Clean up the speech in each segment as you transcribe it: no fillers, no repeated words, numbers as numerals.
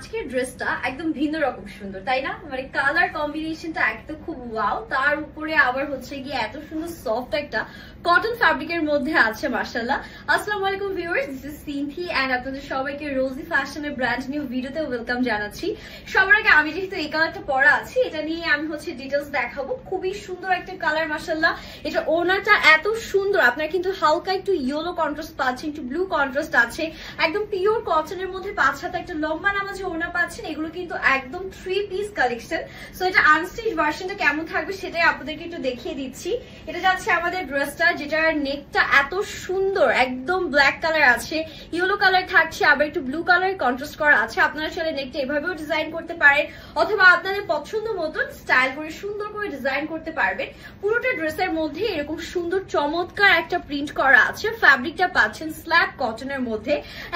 আজকের ড্রেসটা একদম ভিন্ন রকম সুন্দর, তাই না? মানে কালার কম্বিনেশনটা একদম খুব ওয়াও, তার উপরে আবার হচ্ছে গিয়ে এত সুন্দর সফট একটা কটন ফ্যাব্রিকের মধ্যে আছে। মাশাআল্লাহ। আসসালামু আলাইকুম viewers, this is Sinthi and আপনাদের সবাইকে রোজি ফ্যাশনের ব্র্যান্ড নিউ ভিডিওতে ওয়েলকাম জানাচ্ছি। সবার আগে আমি যেহেতু এই কালারটা পরা আছি, এটা নিয়ে আমি হচ্ছে ডিটেইলস দেখাবো। খুবই সুন্দর একটা কালার মাশাআল্লাহ। এটা ওনাটা এত সুন্দর, আপনারা কিন্তু হালকা একটু ইয়েলো কন্ট্রাস্ট পাচ্ছেন, একটু ব্লু কন্ট্রাস্ট আছে, একদম পিওর কটনের মধ্যে 5 হাতে একটা লম্বা নামাজে ওনা পাচ্ছেন। এগুলো কিন্তু একদম 3 পিস কালেকশন। সো এটা আনস্টিচ ভার্সনটা কেমন থাকবে সেটাই আপনাদেরকে একটু দেখিয়ে দিচ্ছি। এটা যাচ্ছে আমাদের ড্রেসটা, যেটার নেকটা এত সুন্দর, একদম ব্ল্যাক কালার আছে, ইয়েলো কালার থাকছে, আবার একটু ব্লু কালার কন্ট্রাস্ট করা আছে। আপনারা চাইলে নেকটা এভাবেও ডিজাইন করতে পারেন, অথবা আপনাদের পছন্দ মতন স্টাইল করে সুন্দর করে ডিজাইন করতে পারবেন। পুরোটা ড্রেসের মধ্যে এরকম সুন্দর চমৎকার একটা প্রিন্ট করা আছে। ফ্যাব্রিকটা পাচ্ছেন স্ল্যাব কটনের মধ্যে,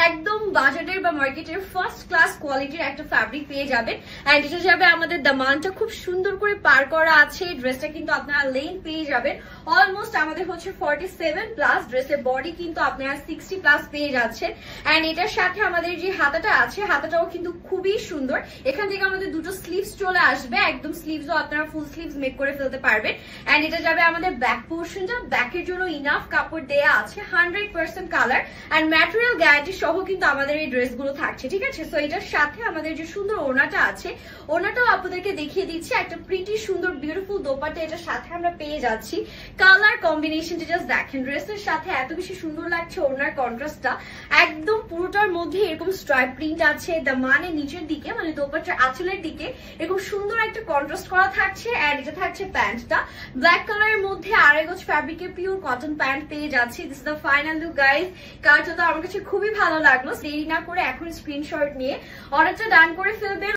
একদম বাজারের বা মার্কেটের ফার্স্ট ক্লাস কোয়ালিটির একটা ফ্যাব্রিক পেয়ে যাবেন। এন্ড এটা যাবে আমাদের দামানটা খুব সুন্দর করে পার করা আছে। ড্রেসটা কিন্তু আপনারা লেন্থ পেয়ে যাবেন অলমোস্ট আমাদের হচ্ছে 47 প্লাস, ড্রেসের বডি কিন্তু আপনারা 60 প্লাস পেয়ে যাচ্ছেন। এন্ড এটার সাথে আমাদের যে হাতাটা আছে, হাতাটাও কিন্তু খুবই সুন্দর। এখান থেকে আমাদের দুটো স্লিভস চলে আসবে, একদম স্লিভসও আপনারা ফুল স্লিভস মেক করে ফেলতে পারবেন। এন্ড এটা যাবে আমাদের ব্যাক পোর্শনটা, ব্যাকের জন্য ইনাফ কাপড় দেয়া আছে, 100% কালার এন্ড ম্যাটেরিয়াল গ্যারান্টি সহ কিন্তু আমাদের এই ড্রেসগুলো থাকছে, ঠিক আছে? সো এটার সাথে আমাদের যে সুন্দর ওড়নাটা আছে, ওড়নাটাও আপনাদেরকে দেখিয়ে দিচ্ছি। একটা প্রিটি সুন্দর বিউটিফুল দোপাট্টা এটার সাথে আমরা পেয়ে যাচ্ছি। কালার কম্বিনেশনটা জাস্ট দেখেন, ড্রেসের সাথে এত বেশি সুন্দর লাগছে। ওড়নার কন্ট্রাস্টটা একদম পুরোটার মধ্যে এরকম স্ট্রাইপ প্রিন্ট আছে, দামানের নিচের দিকে মানে দোপাট্টার আঁচলের দিকে এরকম সুন্দর একটা কন্ট্রাস্ট করা থাকছে। এন্ড এটা থাকছে প্যান্টটা ব্ল্যাক কালারের মধ্যে, আড়াই গজ ফ্যাব্রিকের পিওর কটন প্যান্ট পেয়ে যাচ্ছি। This is the final look guys. কালারটা তো আমার কাছে খুবই ভালো লাগলো। দেরি না করে এখন স্ক্রিনশট নিয়ে অর্ডারটা ডান করে ফেলবেন।